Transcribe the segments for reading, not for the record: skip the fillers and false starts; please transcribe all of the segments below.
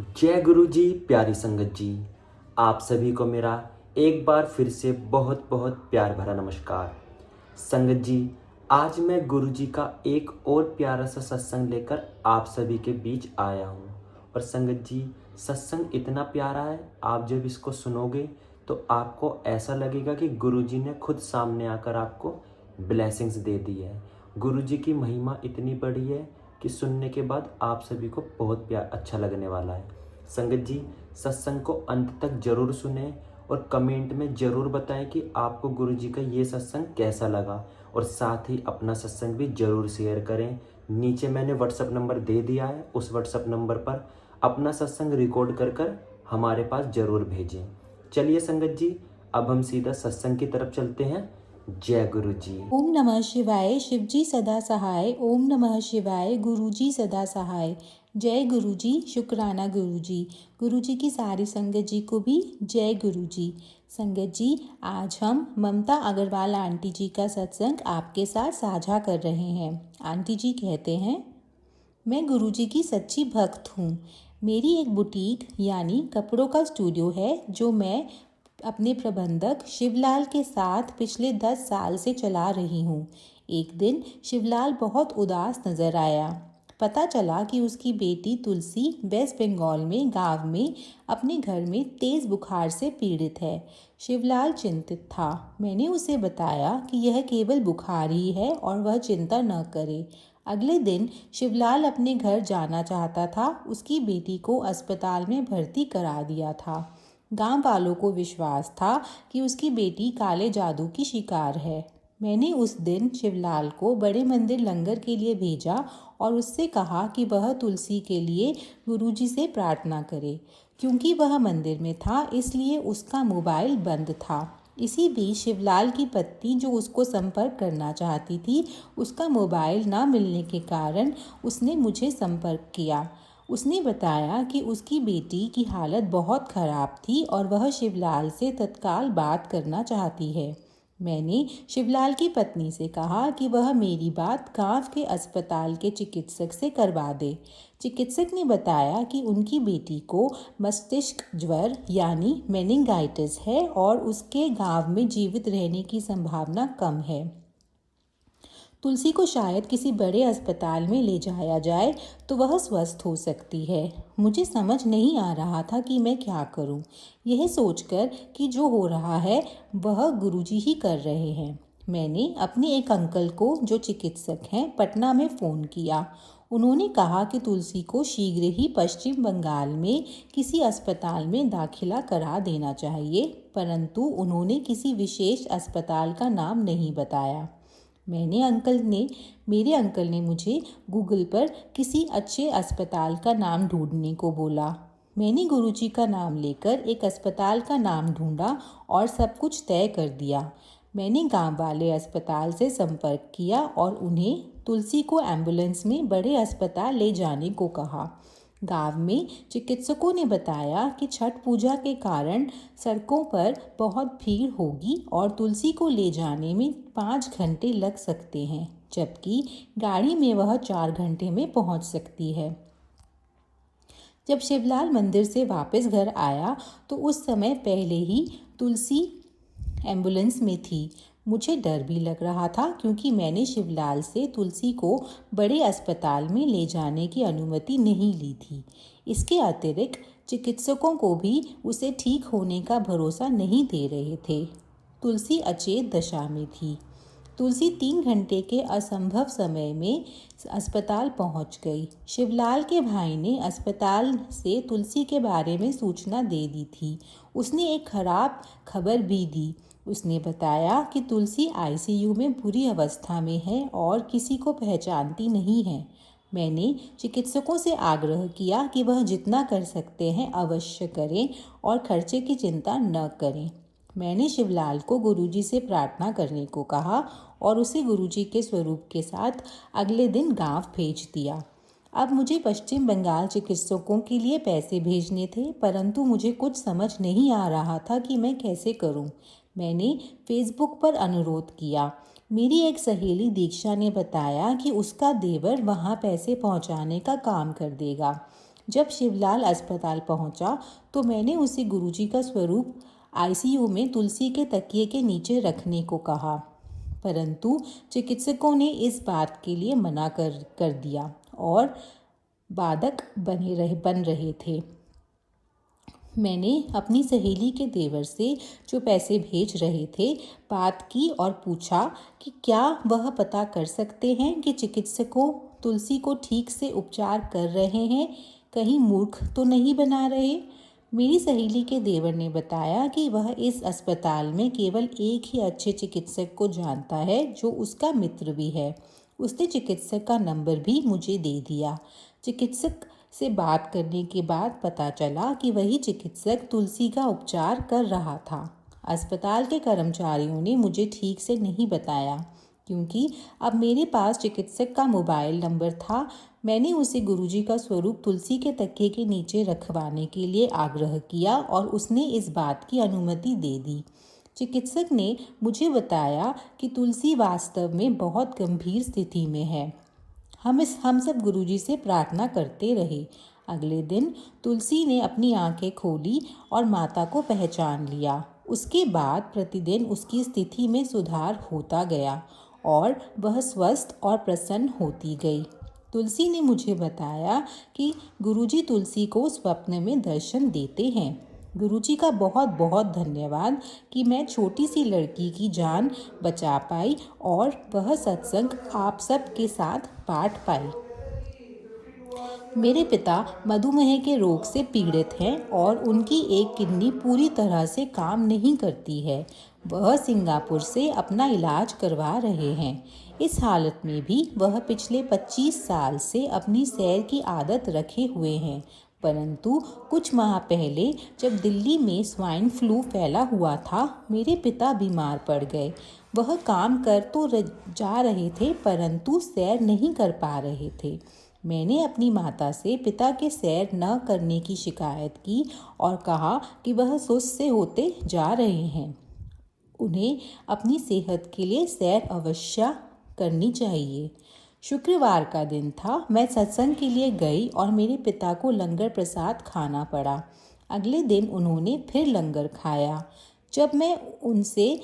जय गुरु जी, प्यारी संगत जी। आप सभी को मेरा एक बार फिर से बहुत बहुत प्यार भरा नमस्कार। संगत जी, आज मैं गुरु जी का एक और प्यारा सा सत्संग लेकर आप सभी के बीच आया हूँ। और संगत जी, सत्संग इतना प्यारा है, आप जब इसको सुनोगे तो आपको ऐसा लगेगा कि गुरु जी ने खुद सामने आकर आपको ब्लेसिंग्स दे दी है। गुरु जी की महिमा इतनी बड़ी है कि सुनने के बाद आप सभी को बहुत प्यार अच्छा लगने वाला है। संगत जी, सत्संग को अंत तक जरूर सुने और कमेंट में ज़रूर बताएं कि आपको गुरु जी का ये सत्संग कैसा लगा, और साथ ही अपना सत्संग भी ज़रूर शेयर करें। नीचे मैंने व्हाट्सअप नंबर दे दिया है, उस व्हाट्सअप नंबर पर अपना सत्संग रिकॉर्ड कर हमारे पास ज़रूर भेजें। चलिए संगत जी, अब हम सीधा सत्संग की तरफ चलते हैं। जय गुरु जी। ओम नमः शिवाय। शिवजी सदा सहाय। ओम नमः शिवाय। गुरुजी सदा सहाय। जय गुरुजी। शुक्राना गुरुजी। गुरुजी की सारी संगत जी को भी जय गुरुजी। संगत जी, आज हम ममता अग्रवाल आंटी जी का सत्संग आपके साथ साझा कर रहे हैं। आंटी जी कहते हैं, मैं गुरुजी की सच्ची भक्त हूँ। मेरी एक बुटीक यानी कपड़ों का स्टूडियो है जो मैं अपने प्रबंधक शिवलाल के साथ पिछले 10 साल से चला रही हूँ। एक दिन शिवलाल बहुत उदास नज़र आया। पता चला कि उसकी बेटी तुलसी वेस्ट बंगाल में गांव में अपने घर में तेज़ बुखार से पीड़ित है। शिवलाल चिंतित था। मैंने उसे बताया कि यह केवल बुखार ही है और वह चिंता न करे। अगले दिन शिवलाल अपने घर जाना चाहता था। उसकी बेटी को अस्पताल में भर्ती करा दिया था। गांव वालों को विश्वास था कि उसकी बेटी काले जादू की शिकार है। मैंने उस दिन शिवलाल को बड़े मंदिर लंगर के लिए भेजा और उससे कहा कि वह तुलसी के लिए गुरुजी से प्रार्थना करे। क्योंकि वह मंदिर में था इसलिए उसका मोबाइल बंद था। इसी बीच शिवलाल की पत्नी जो उसको संपर्क करना चाहती थी, उसका मोबाइल ना मिलने के कारण उसने मुझे संपर्क किया। उसने बताया कि उसकी बेटी की हालत बहुत ख़राब थी और वह शिवलाल से तत्काल बात करना चाहती है। मैंने शिवलाल की पत्नी से कहा कि वह मेरी बात गांव के अस्पताल के चिकित्सक से करवा दे। चिकित्सक ने बताया कि उनकी बेटी को मस्तिष्क ज्वर यानी मेनिंगाइटिस है और उसके गांव में जीवित रहने की संभावना कम है। तुलसी को शायद किसी बड़े अस्पताल में ले जाया जाए तो वह स्वस्थ हो सकती है। मुझे समझ नहीं आ रहा था कि मैं क्या करूं। यह सोचकर कि जो हो रहा है वह गुरुजी ही कर रहे हैं, मैंने अपने एक अंकल को जो चिकित्सक हैं पटना में फ़ोन किया। उन्होंने कहा कि तुलसी को शीघ्र ही पश्चिम बंगाल में किसी अस्पताल में दाखिला करा देना चाहिए, परंतु उन्होंने किसी विशेष अस्पताल का नाम नहीं बताया। मेरे अंकल ने मुझे गूगल पर किसी अच्छे अस्पताल का नाम ढूंढने को बोला। मैंने गुरुजी का नाम लेकर एक अस्पताल का नाम ढूंढा और सब कुछ तय कर दिया। मैंने गांव वाले अस्पताल से संपर्क किया और उन्हें तुलसी को एम्बुलेंस में बड़े अस्पताल ले जाने को कहा। गांव में चिकित्सकों ने बताया कि छठ पूजा के कारण सड़कों पर बहुत भीड़ होगी और तुलसी को ले जाने में 5 घंटे लग सकते हैं, जबकि गाड़ी में वह 4 घंटे में पहुंच सकती है। जब शिवलाल मंदिर से वापस घर आया तो उस समय पहले ही तुलसी एम्बुलेंस में थी। मुझे डर भी लग रहा था क्योंकि मैंने शिवलाल से तुलसी को बड़े अस्पताल में ले जाने की अनुमति नहीं ली थी। इसके अतिरिक्त चिकित्सकों को भी उसे ठीक होने का भरोसा नहीं दे रहे थे। तुलसी अचेत दशा में थी। तुलसी 3 घंटे के असंभव समय में अस्पताल पहुंच गई। शिवलाल के भाई ने अस्पताल से तुलसी के बारे में सूचना दे दी थी। उसने एक खराब खबर भी दी। उसने बताया कि तुलसी आईसीयू में बुरी अवस्था में है और किसी को पहचानती नहीं है। मैंने चिकित्सकों से आग्रह किया कि वह जितना कर सकते हैं अवश्य करें और खर्चे की चिंता न करें। मैंने शिवलाल को गुरुजी से प्रार्थना करने को कहा और उसे गुरुजी के स्वरूप के साथ अगले दिन गांव भेज दिया। अब मुझे पश्चिम बंगाल चिकित्सकों के लिए पैसे भेजने थे, परंतु मुझे कुछ समझ नहीं आ रहा था कि मैं कैसे करूं। मैंने फेसबुक पर अनुरोध किया। मेरी एक सहेली दीक्षा ने बताया कि उसका देवर वहां पैसे पहुंचाने का काम कर देगा। जब शिवलाल अस्पताल पहुंचा तो मैंने उसे गुरुजी का स्वरूप आईसीयू में तुलसी के तकिए के नीचे रखने को कहा, परंतु चिकित्सकों ने इस बात के लिए मना कर दिया और बाधक बन रहे थे। मैंने अपनी सहेली के देवर से, जो पैसे भेज रहे थे, बात की और पूछा कि क्या वह पता कर सकते हैं कि चिकित्सकों तुलसी को ठीक से उपचार कर रहे हैं, कहीं मूर्ख तो नहीं बना रहे। मेरी सहेली के देवर ने बताया कि वह इस अस्पताल में केवल एक ही अच्छे चिकित्सक को जानता है, जो उसका मित्र भी है। उसने चिकित्सक का नंबर भी मुझे दे दिया। चिकित्सक से बात करने के बाद पता चला कि वही चिकित्सक तुलसी का उपचार कर रहा था। अस्पताल के कर्मचारियों ने मुझे ठीक से नहीं बताया, क्योंकि अब मेरे पास चिकित्सक का मोबाइल नंबर था। मैंने उसे गुरुजी का स्वरूप तुलसी के तकिए के नीचे रखवाने के लिए आग्रह किया और उसने इस बात की अनुमति दे दी। चिकित्सक ने मुझे बताया कि तुलसी वास्तव में बहुत गंभीर स्थिति में है। हम सब गुरुजी से प्रार्थना करते रहे। अगले दिन तुलसी ने अपनी आंखें खोली और माता को पहचान लिया। उसके बाद प्रतिदिन उसकी स्थिति में सुधार होता गया और वह स्वस्थ और प्रसन्न होती गई। तुलसी ने मुझे बताया कि गुरुजी तुलसी को स्वप्न में दर्शन देते हैं। गुरुजी का बहुत बहुत धन्यवाद कि मैं छोटी सी लड़की की जान बचा पाई और वह सत्संग आप सब के साथ बांट पाई। मेरे पिता मधुमेह के रोग से पीड़ित हैं और उनकी एक किडनी पूरी तरह से काम नहीं करती है। वह सिंगापुर से अपना इलाज करवा रहे हैं। इस हालत में भी वह पिछले 25 साल से अपनी सैर की आदत रखे हुए हैं, परंतु कुछ माह पहले जब दिल्ली में स्वाइन फ्लू फैला हुआ था, मेरे पिता बीमार पड़ गए। वह काम कर तो जा रहे थे, परंतु सैर नहीं कर पा रहे थे। मैंने अपनी माता से पिता के सैर न करने की शिकायत की और कहा कि वह सुस्त से होते जा रहे हैं, उन्हें अपनी सेहत के लिए सैर अवश्य करनी चाहिए। शुक्रवार का दिन था। मैं सत्संग के लिए गई और मेरे पिता को लंगर प्रसाद खाना पड़ा। अगले दिन उन्होंने फिर लंगर खाया। जब मैं उनसे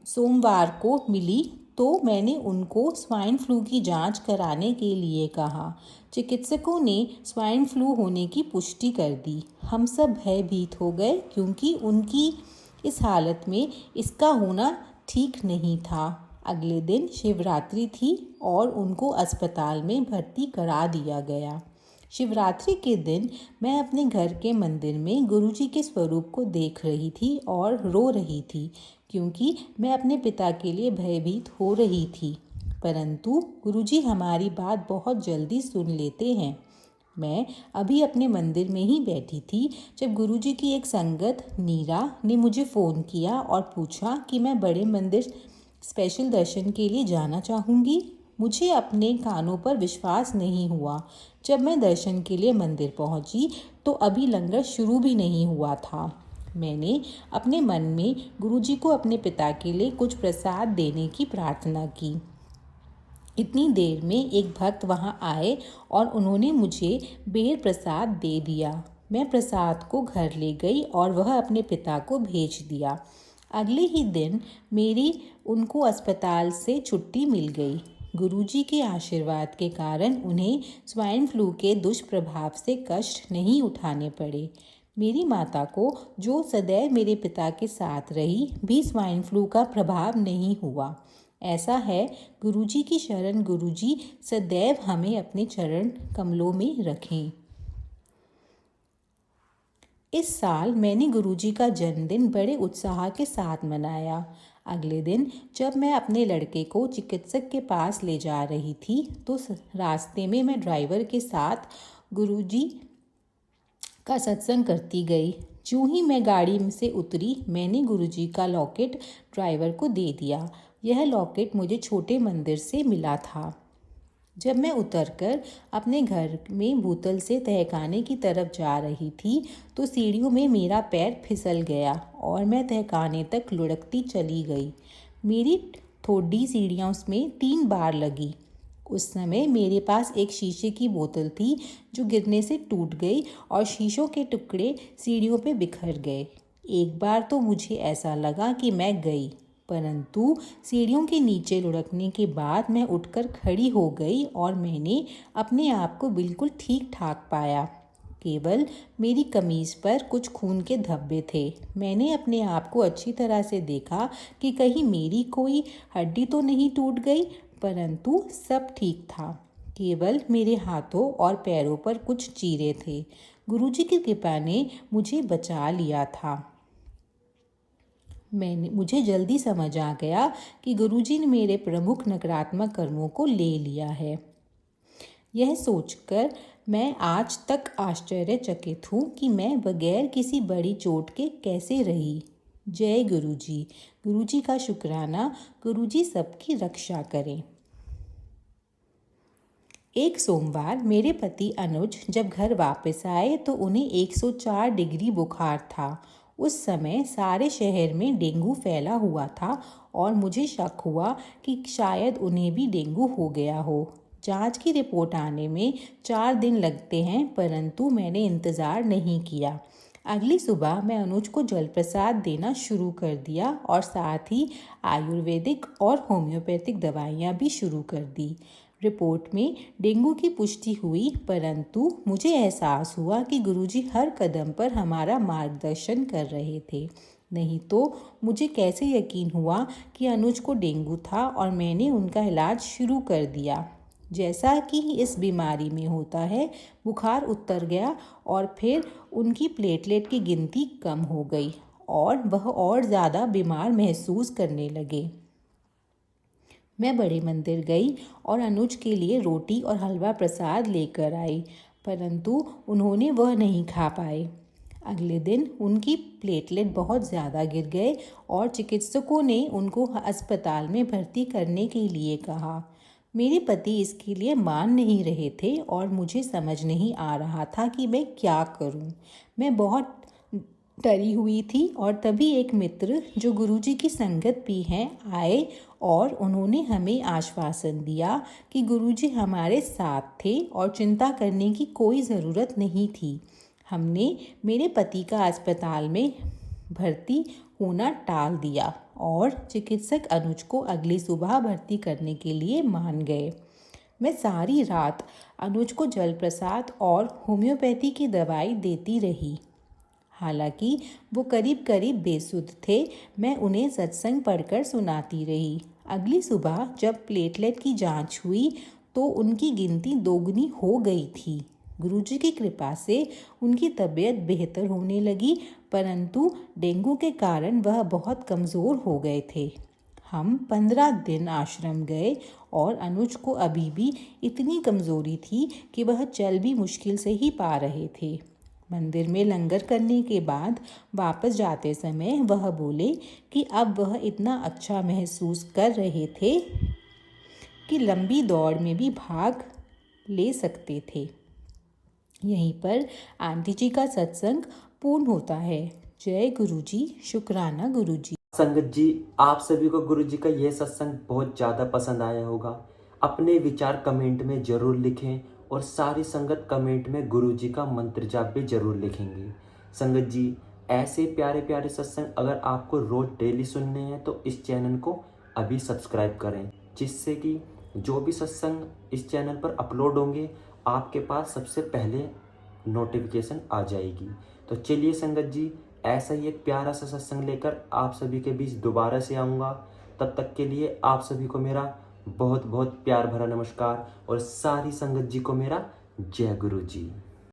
सोमवार को मिली तो मैंने उनको स्वाइन फ्लू की जांच कराने के लिए कहा। चिकित्सकों ने स्वाइन फ्लू होने की पुष्टि कर दी। हम सब भयभीत हो गए, क्योंकि उनकी इस हालत में इसका होना ठीक नहीं था। अगले दिन शिवरात्रि थी और उनको अस्पताल में भर्ती करा दिया गया। शिवरात्रि के दिन मैं अपने घर के मंदिर में गुरुजी के स्वरूप को देख रही थी और रो रही थी, क्योंकि मैं अपने पिता के लिए भयभीत हो रही थी। परंतु गुरुजी हमारी बात बहुत जल्दी सुन लेते हैं। मैं अभी अपने मंदिर में ही बैठी थी जब गुरुजी की एक संगत नीरा ने मुझे फ़ोन किया और पूछा कि मैं बड़े मंदिर स्पेशल दर्शन के लिए जाना चाहूँगी। मुझे अपने कानों पर विश्वास नहीं हुआ। जब मैं दर्शन के लिए मंदिर पहुँची तो अभी लंगर शुरू भी नहीं हुआ था। मैंने अपने मन में गुरुजी को अपने पिता के लिए कुछ प्रसाद देने की प्रार्थना की। इतनी देर में एक भक्त वहां आए और उन्होंने मुझे बेर प्रसाद दे दिया। मैं प्रसाद को घर ले गई और वह अपने पिता को भेज दिया। अगले ही दिन मेरी उनको अस्पताल से छुट्टी मिल गई। गुरुजी के आशीर्वाद के कारण उन्हें स्वाइन फ्लू के दुष्प्रभाव से कष्ट नहीं उठाने पड़े। मेरी माता को, जो सदैव मेरे पिता के साथ रही, भी स्वाइन फ्लू का प्रभाव नहीं हुआ। ऐसा है, गुरुजी की शरण गुरुजी सदैव हमें अपने चरण कमलों में रखें। इस साल मैंने गुरुजी का जन्मदिन बड़े उत्साह के साथ मनाया। अगले दिन जब मैं अपने लड़के को चिकित्सक के पास ले जा रही थी तो रास्ते में मैं ड्राइवर के साथ गुरुजी का सत्संग करती गई। जो ही मैं गाड़ी से उतरी, मैंने गुरुजी का लॉकेट ड्राइवर को दे दिया। यह लॉकेट मुझे छोटे मंदिर से मिला था। जब मैं उतरकर अपने घर में भूतल से तहखाने की तरफ जा रही थी तो सीढ़ियों में मेरा पैर फिसल गया और मैं तहखाने तक लुढ़कती चली गई। मेरी ठोडी सीढ़ियों में 3 बार लगी। उस समय मेरे पास एक शीशे की बोतल थी जो गिरने से टूट गई और शीशों के टुकड़े सीढ़ियों पे बिखर गए। एक बार तो मुझे ऐसा लगा कि मैं गई, परंतु सीढ़ियों के नीचे लुढ़कने के बाद मैं उठकर खड़ी हो गई और मैंने अपने आप को बिल्कुल ठीक ठाक पाया। केवल मेरी कमीज़ पर कुछ खून के धब्बे थे। मैंने अपने आप को अच्छी तरह से देखा कि कहीं मेरी कोई हड्डी तो नहीं टूट गई, परंतु सब ठीक था। केवल मेरे हाथों और पैरों पर कुछ चीरे थे। गुरुजी की कृपा ने मुझे बचा लिया था। मुझे जल्दी समझ आ गया कि गुरुजी ने मेरे प्रमुख नकारात्मक कर्मों को ले लिया है। यह सोचकर मैं आज तक आश्चर्यचकित हूँ कि मैं बगैर किसी बड़ी चोट के कैसे रही। जय गुरुजी। गुरुजी का शुक्राना। गुरुजी सबकी रक्षा करें। एक सोमवार मेरे पति अनुज जब घर वापस आए तो उन्हें 104 डिग्री बुखार था। उस समय सारे शहर में डेंगू फैला हुआ था और मुझे शक हुआ कि शायद उन्हें भी डेंगू हो गया हो। जांच की रिपोर्ट आने में 4 दिन लगते हैं, परंतु मैंने इंतज़ार नहीं किया। अगली सुबह मैं अनुज को जलप्रसाद देना शुरू कर दिया और साथ ही आयुर्वेदिक और होम्योपैथिक दवाइयाँ भी शुरू कर दी। रिपोर्ट में डेंगू की पुष्टि हुई, परंतु मुझे एहसास हुआ कि गुरुजी हर कदम पर हमारा मार्गदर्शन कर रहे थे। नहीं तो मुझे कैसे यकीन हुआ कि अनुज को डेंगू था और मैंने उनका इलाज शुरू कर दिया। जैसा कि इस बीमारी में होता है, बुखार उतर गया और फिर उनकी प्लेटलेट की गिनती कम हो गई और वह और ज़्यादा बीमार महसूस करने लगे। मैं बड़े मंदिर गई और अनुज के लिए रोटी और हलवा प्रसाद लेकर आई, परंतु उन्होंने वह नहीं खा पाए। अगले दिन उनकी प्लेटलेट बहुत ज़्यादा गिर गए और चिकित्सकों ने उनको अस्पताल में भर्ती करने के लिए कहा। मेरे पति इसके लिए मान नहीं रहे थे और मुझे समझ नहीं आ रहा था कि मैं क्या करूं। मैं बहुत डरी हुई थी और तभी एक मित्र जो गुरुजी की संगत भी हैं आए और उन्होंने हमें आश्वासन दिया कि गुरुजी हमारे साथ थे और चिंता करने की कोई ज़रूरत नहीं थी। हमने मेरे पति का अस्पताल में भर्ती होना टाल दिया और चिकित्सक अनुज को अगली सुबह भर्ती करने के लिए मान गए। मैं सारी रात अनुज को जलप्रसाद और होम्योपैथी की दवाई देती रही। हालांकि वो करीब करीब बेसुध थे, मैं उन्हें सत्संग पढ़कर सुनाती रही। अगली सुबह जब प्लेटलेट की जांच हुई तो उनकी गिनती दोगुनी हो गई थी। गुरुजी की कृपा से उनकी तबीयत बेहतर होने लगी, परंतु डेंगू के कारण वह बहुत कमज़ोर हो गए थे। हम 15 दिन आश्रम गए और अनुज को अभी भी इतनी कमज़ोरी थी कि वह चल भी मुश्किल से ही पा रहे थे। मंदिर में लंगर करने के बाद वापस जाते समय वह बोले कि अब वह इतना अच्छा महसूस कर रहे थे कि लंबी दौड़ में भी भाग ले सकते थे। यहीं पर आंटी जी का सत्संग पूर्ण होता है। जय गुरुजी। शुक्राना गुरुजी। संगत जी, आप सभी को गुरुजी का यह सत्संग बहुत ज़्यादा पसंद आया होगा। अपने विचार कमेंट में ज़रूर लिखें और सारी संगत कमेंट में गुरुजी का मंत्र जाप भी ज़रूर लिखेंगे। संगत जी, ऐसे प्यारे प्यारे सत्संग अगर आपको रोज़ डेली सुनने हैं तो इस चैनल को अभी सब्सक्राइब करें, जिससे कि जो भी सत्संग इस चैनल पर अपलोड होंगे आपके पास सबसे पहले नोटिफिकेशन आ जाएगी। तो चलिए संगत जी, ऐसा ही एक प्यारा सा सत्संग लेकर आप सभी के बीच दोबारा से आऊँगा। तब तक के लिए आप सभी को मेरा बहुत बहुत प्यार भरा नमस्कार और सारी संगत जी को मेरा जय गुरु जी।